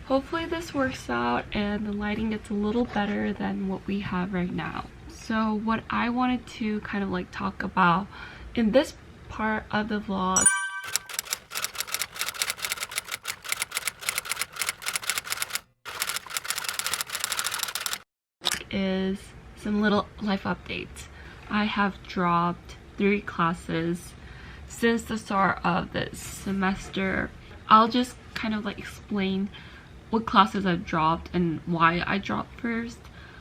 Hopefully this works out and the lighting gets a little better than what we have right now. So what I wanted to kind of like talk about in this part of the vlog is some little life updates. I have dropped 3 classes since the start of this semester. I'll just kind of like explain what classes I've dropped and why I dropped first.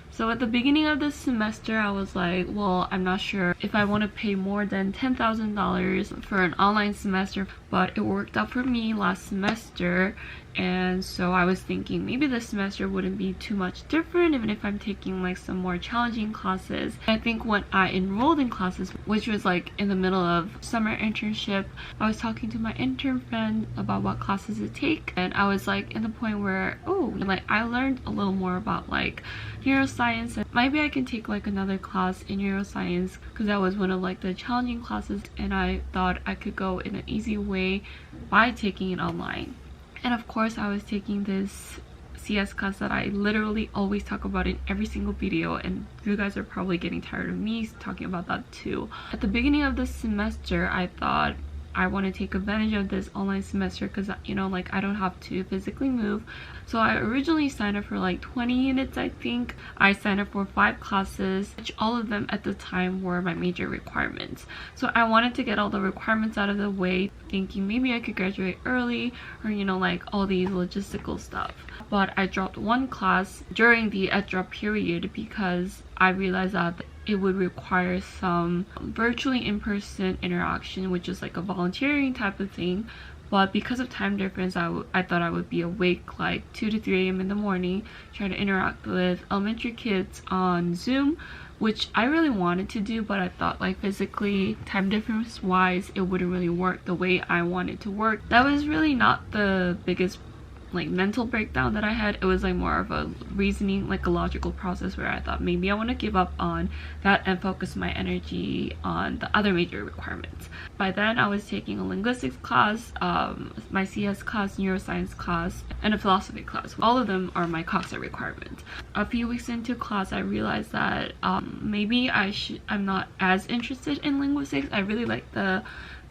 So at the beginning of this semester, I was like, well, I'm not sure if I want to pay more than $10,000 for an online semester, but it worked out for me last semester. And so I was thinking maybe this semester wouldn't be too much different, even if I'm taking like some more challenging classes. I think when I enrolled in classes, which was like in the middle of summer internship, I was talking to my intern friend about what classes to take, and I was like in the point where, oh, like I learned a little more about like neuroscience, and maybe I can take like another class in neuroscience, because that was one of like the challenging classes, and I thought I could go in an easy way by taking it online. And of course I was taking this CS class that I literally always talk about in every single video, and you guys are probably getting tired of me talking about that too. At the beginning of this semester, I thought I want to take advantage of this online semester because, you know, like I don't have to physically move. So I originally signed up for like 20 units, I think. I signed up for 5 classes, which all of them at the time were my major requirements. So I wanted to get all the requirements out of the way, thinking maybe I could graduate early, or you know, like all these logistical stuff. But I dropped 1 class during the drop period because I realized that it would require some virtually in-person interaction, which is like a volunteering type of thing. But because of time difference, I thought I would be awake like 2 to 3 a.m. in the morning trying to interact with elementary kids on Zoom, which I really wanted to do, but I thought like physically, time difference wise, it wouldn't really work the way I wanted to work. That was really not the biggest like mental breakdown that I had. It was like more of a reasoning, like a logical process where I thought maybe I want to give up on that and focus my energy on the other major requirements. By then I was taking a linguistics class, my CS class, neuroscience class, and a philosophy class. All of them are my COGSA requirements. A few weeks into class I realized that maybe I'm not as interested in linguistics. I really like the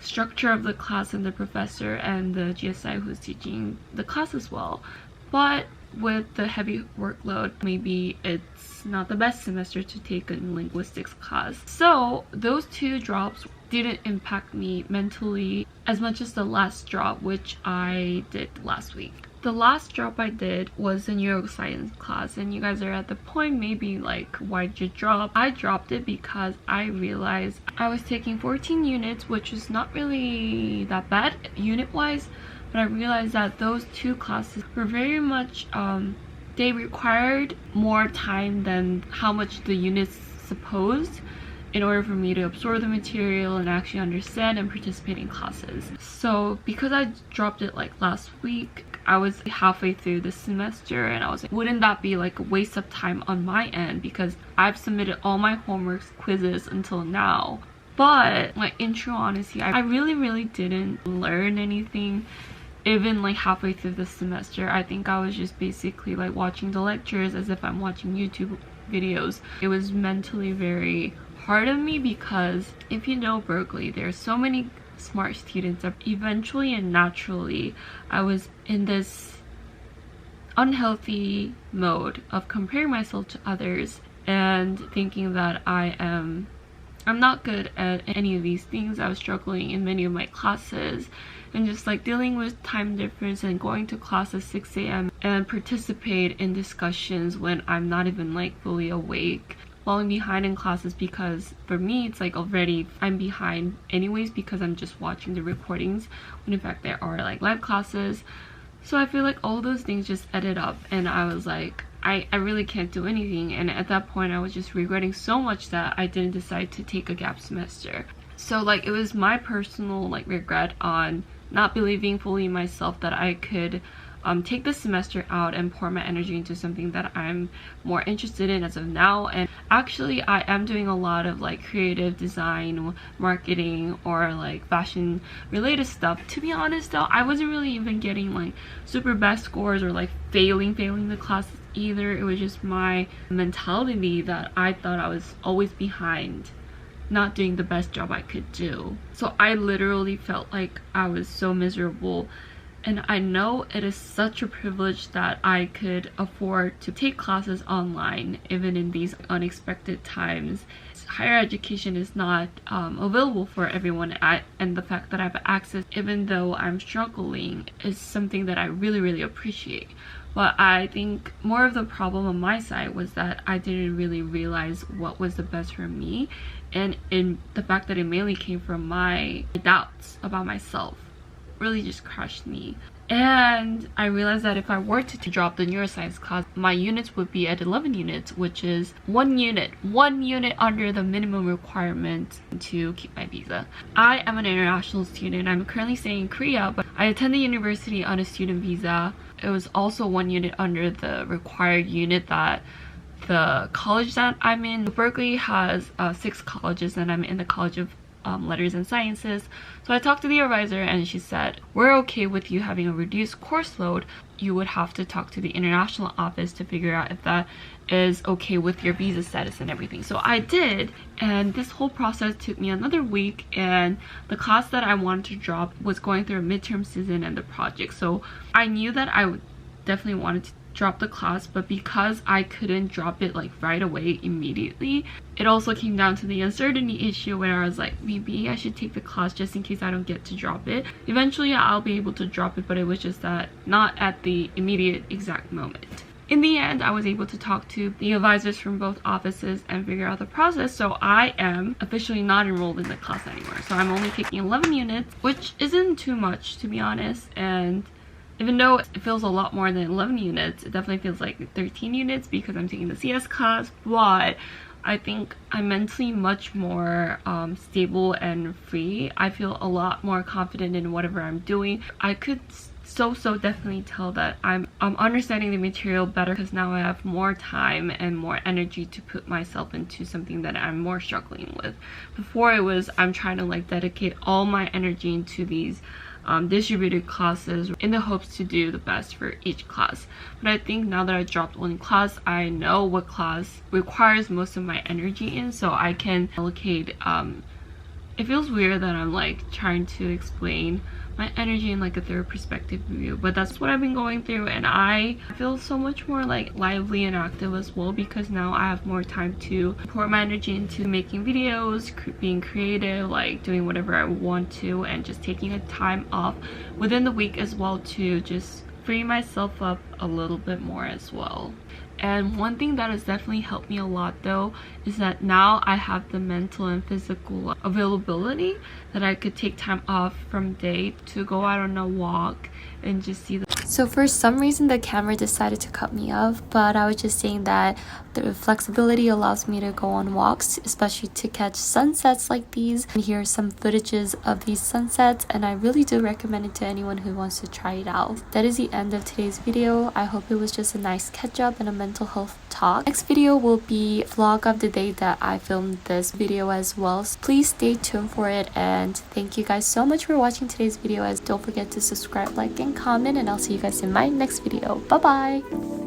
structure of the class and the professor and the GSI who's teaching the class as well, but with the heavy workload, maybe it's not the best semester to take a linguistics class. So those 2 drops didn't impact me mentally as much as the last drop, which I did last week. The last drop I did was a neuroscience class, and you guys are at the point maybe like, why did you drop? I dropped it because I realized I was taking 14 units, which is not really that bad unit wise, but I realized that those 2 classes were very much they required more time than how much the units supposed in order for me to absorb the material and actually understand and participate in classes. So because I dropped it like last week, I was halfway through the semester, and I was like, wouldn't that be like a waste of time on my end, because I've submitted all my homeworks, quizzes until now. But like in true honesty, I really didn't learn anything even like halfway through the semester. I think I was just basically like watching the lectures as if I'm watching YouTube videos. It was mentally very hard on me because if you know Berkeley, there's so many smart students that eventually and naturally I was in this unhealthy mode of comparing myself to others and thinking that I'm not good at any of these things. I was struggling in many of my classes and just like dealing with time difference and going to class at 6 a.m. and participate in discussions when I'm not even like fully awake, falling behind in classes, because for me it's like already I'm behind anyways because I'm just watching the recordings when in fact there are like live classes. So I feel like all those things just added up, and I was like, I really can't do anything. And at that point I was just regretting so much that I didn't decide to take a gap semester. So like it was my personal like regret on not believing fully in myself that I could take this semester out and pour my energy into something that I'm more interested in as of now. And actually I am doing a lot of like creative design, marketing, or like fashion related stuff. To be honest though, I wasn't really even getting like super best scores or like failing the classes either. It was just my mentality that I thought I was always behind, not doing the best job I could do. So I literally felt like I was so miserable. And I know it is such a privilege that I could afford to take classes online even in these unexpected times. Higher education is not available for everyone, and the fact that I have access even though I'm struggling is something that I really appreciate. But I think more of the problem on my side was that I didn't really realize what was the best for me, and in the fact that it mainly came from my doubts about myself really just crushed me. And I realized that if I were to drop the neuroscience class, my units would be at 11 units, which is one unit under the minimum requirement to keep my visa. I am an international student. I'm currently staying in Korea, but I attend the university on a student visa. It was also one unit under the required unit that the college that I'm in. Berkeley has 6 colleges, and I'm in the College of Letters and Sciences. So I talked to the advisor and she said, we're okay with you having a reduced course load. You would have to talk to the international office to figure out if that is okay with your visa status and everything. So I did, and this whole process took me another week, and the class that I wanted to drop was going through a midterm season and the project. So I knew that I would definitely wanted to drop the class, but because I couldn't drop it like right away immediately, it also came down to the uncertainty issue where I was like, maybe I should take the class just in case I don't get to drop it. Eventually I'll be able to drop it, but it was just that not at the immediate exact moment. In the end, I was able to talk to the advisors from both offices and figure out the process, so I am officially not enrolled in the class anymore. So I'm only taking 11 units, which isn't too much to be honest, and even though it feels a lot more than 11 units, it definitely feels like 13 units because I'm taking the CS class, but I think I'm mentally much more stable and free. I feel a lot more confident in whatever I'm doing. I could so definitely tell that I'm understanding the material better because now I have more time and more energy to put myself into something that I'm more struggling with. Before it was I'm trying to like dedicate all my energy into these distributed classes in the hopes to do the best for each class. But I think now that I dropped one class, I know what class requires most of my energy in, so I can allocate. It feels weird that I'm like trying to explain my energy in like a third perspective view, but that's what I've been going through, and I feel so much more like lively and active as well because now I have more time to pour my energy into making videos, being creative, like doing whatever I want to, and just taking a time off within the week as well to just free myself up a little bit more as well. And one thing that has definitely helped me a lot though is that now I have the mental and physical availability that I could take time off from day to go out on a walk and just see the. So for some reason the camera decided to cut me off, but I was just saying that the flexibility allows me to go on walks, especially to catch sunsets like these. And here are some footages of these sunsets, and I really do recommend it to anyone who wants to try it out. That is the end of today's video. I hope it was just a nice catch up and a mental health talk. Next video will be vlog of the day that I filmed this video as well. So please stay tuned for it, and thank you guys so much for watching today's video. As don't forget to subscribe, like, and comment, and I'll see you guys in my next video. Bye bye.